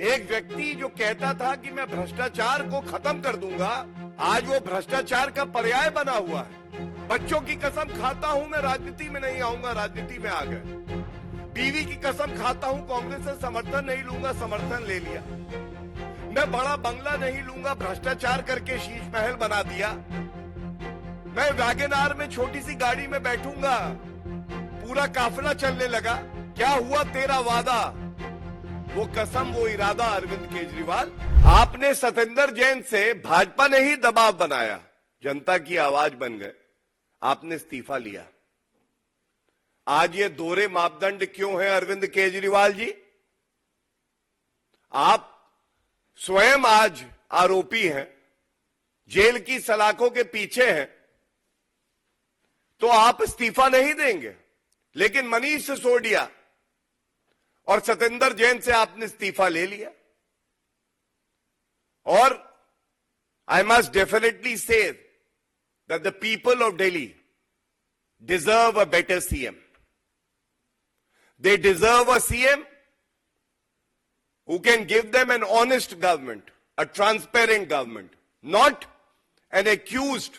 एक व्यक्ति जो कहता था कि मैं भ्रष्टाचार को खत्म कर दूंगा, आज वो भ्रष्टाचार का पर्याय बना हुआ है। बच्चों की कसम खाता हूं मैं राजनीति में नहीं आऊंगा, राजनीति में आ गए। बीवी की कसम खाता हूं कांग्रेस से समर्थन नहीं लूंगा, समर्थन ले लिया। मैं बड़ा बंगला नहीं लूंगा, भ्रष्टाचार करके शीश महल बना दिया। मैं वैगनआर में छोटी सी गाड़ी में बैठूंगा, पूरा काफिला चलने लगा। क्या हुआ तेरा वादा, वो कसम वो इरादा। अरविंद केजरीवाल, आपने सतेंद्र जैन से भाजपा ने ही दबाव बनाया, जनता की आवाज बन गए, आपने इस्तीफा लिया। आज ये दोहरे मापदंड क्यों है अरविंद केजरीवाल जी? आप स्वयं आज आरोपी हैं, जेल की सलाखों के पीछे हैं, तो आप इस्तीफा नहीं देंगे। लेकिन मनीष सिसोदिया और सतेंद्र जैन से आपने इस्तीफा ले लिया। और I must definitely say that the people of Delhi deserve a better CM. They deserve a CM who can give them an honest government, a transparent government, not an accused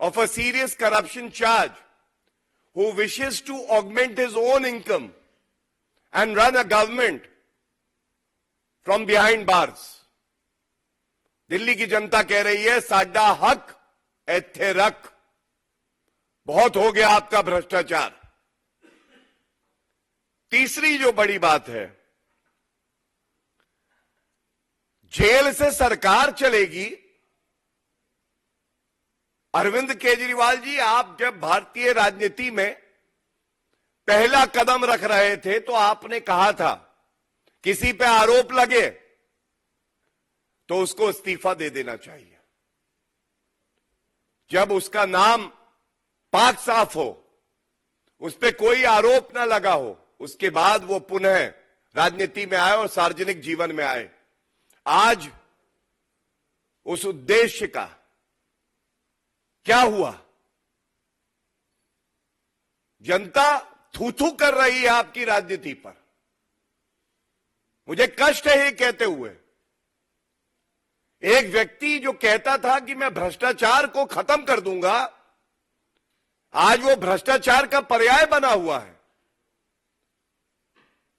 of a serious corruption charge who wishes to augment his own income and run a government from behind bars. Delhi की जनता कह रही है साडा हक इत्थे रख, बहुत हो गया आपका भ्रष्टाचार। तीसरी जो बड़ी बात है, जेल से सरकार चलेगी। अरविंद केजरीवाल जी, आप जब भारतीय राजनीति में पहला कदम रख रहे थे तो आपने कहा था किसी पे आरोप लगे तो उसको इस्तीफा दे देना चाहिए। जब उसका नाम पाक साफ हो, उस पे कोई आरोप ना लगा हो, उसके बाद वो पुनः राजनीति में आए और सार्वजनिक जीवन में आए। आज उस उद्देश्य का क्या हुआ? जनता थू थू कर रही है आपकी राजनीति पर। मुझे कष्ट है ये कहते हुए। एक व्यक्ति जो कहता था कि मैं भ्रष्टाचार को खत्म कर दूंगा, आज वो भ्रष्टाचार का पर्याय बना हुआ है।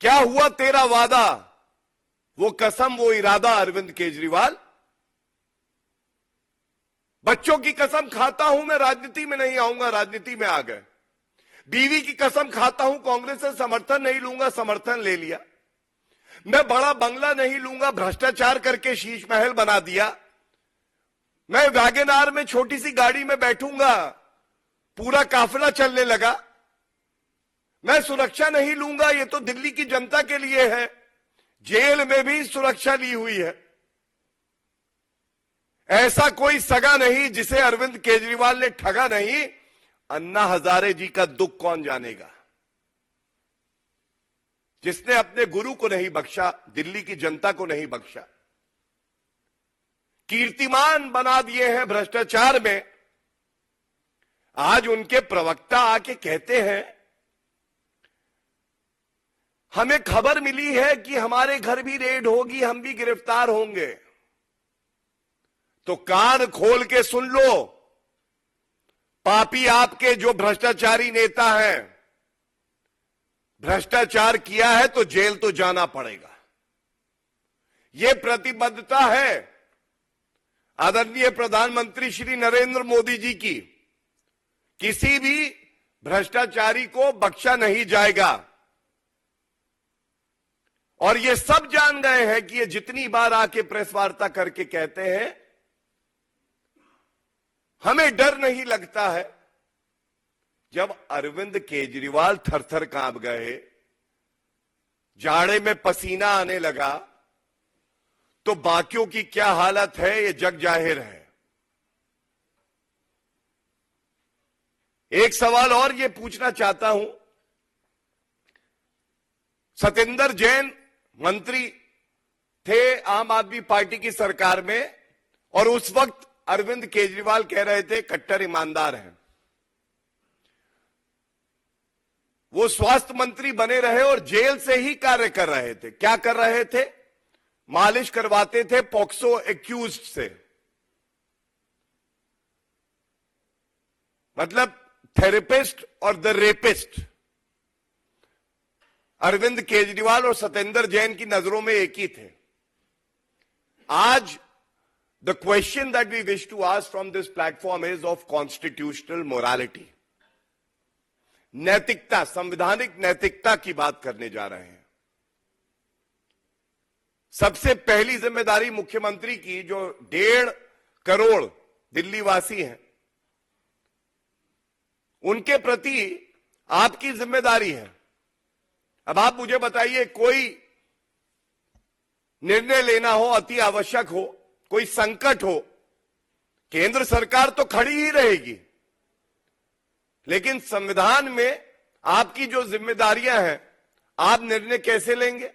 क्या हुआ तेरा वादा, वो कसम वो इरादा। अरविंद केजरीवाल, बच्चों की कसम खाता हूं मैं राजनीति में नहीं आऊंगा, राजनीति में आ गए। बीवी की कसम खाता हूं कांग्रेस से समर्थन नहीं लूंगा, समर्थन ले लिया। मैं बड़ा बंगला नहीं लूंगा, भ्रष्टाचार करके शीश महल बना दिया। मैं वैगनआर में छोटी सी गाड़ी में बैठूंगा, पूरा काफिला चलने लगा। मैं सुरक्षा नहीं लूंगा, ये तो दिल्ली की जनता के लिए है। जेल में भी सुरक्षा ली हुई है। ऐसा कोई सगा नहीं जिसे अरविंद केजरीवाल ने ठगा नहीं। अन्ना हजारे जी का दुख कौन जानेगा, जिसने अपने गुरु को नहीं बख्शा, दिल्ली की जनता को नहीं बख्शा, कीर्तिमान बना दिए हैं भ्रष्टाचार में। आज उनके प्रवक्ता आके कहते हैं हमें खबर मिली है कि हमारे घर भी रेड होगी, हम भी गिरफ्तार होंगे। तो कान खोल के सुन लो, पापी आपके जो भ्रष्टाचारी नेता हैं, भ्रष्टाचार किया है तो जेल तो जाना पड़ेगा। यह प्रतिबद्धता है आदरणीय प्रधानमंत्री श्री नरेंद्र मोदी जी की। किसी भी भ्रष्टाचारी को बख्शा नहीं जाएगा। और ये सब जान गए हैं कि ये जितनी बार आके प्रेस वार्ता करके कहते हैं हमें डर नहीं लगता है। जब अरविंद केजरीवाल थर-थर कांप गए, जाड़े में पसीना आने लगा, तो बाकियों की क्या हालत है ये जग जाहिर है। एक सवाल और ये पूछना चाहता हूं, सतेंद्र जैन मंत्री थे आम आदमी पार्टी की सरकार में, और उस वक्त अरविंद केजरीवाल कह रहे थे कट्टर ईमानदार हैं। वो स्वास्थ्य मंत्री बने रहे और जेल से ही कार्य कर रहे थे। क्या कर रहे थे? मालिश करवाते थे पॉक्सो एक्यूज्ड से, मतलब थेरेपिस्ट और द रेपिस्ट अरविंद केजरीवाल और सत्येंद्र जैन की नजरों में एक ही थे। आज the question that we wish to ask from this platform is of constitutional morality. नैतिकता, संवैधानिक नैतिकता की बात करने जा रहे हैं। सबसे पहली जिम्मेदारी मुख्यमंत्री की, जो 1.5 करोड़ दिल्ली वासी हैं, उनके प्रति आपकी जिम्मेदारी है। अब आप मुझे बताइए, कोई निर्णय लेना हो, अति आवश्यक हो, कोई संकट हो, केंद्र सरकार तो खड़ी ही रहेगी, लेकिन संविधान में आपकी जो जिम्मेदारियां हैं, आप निर्णय कैसे लेंगे?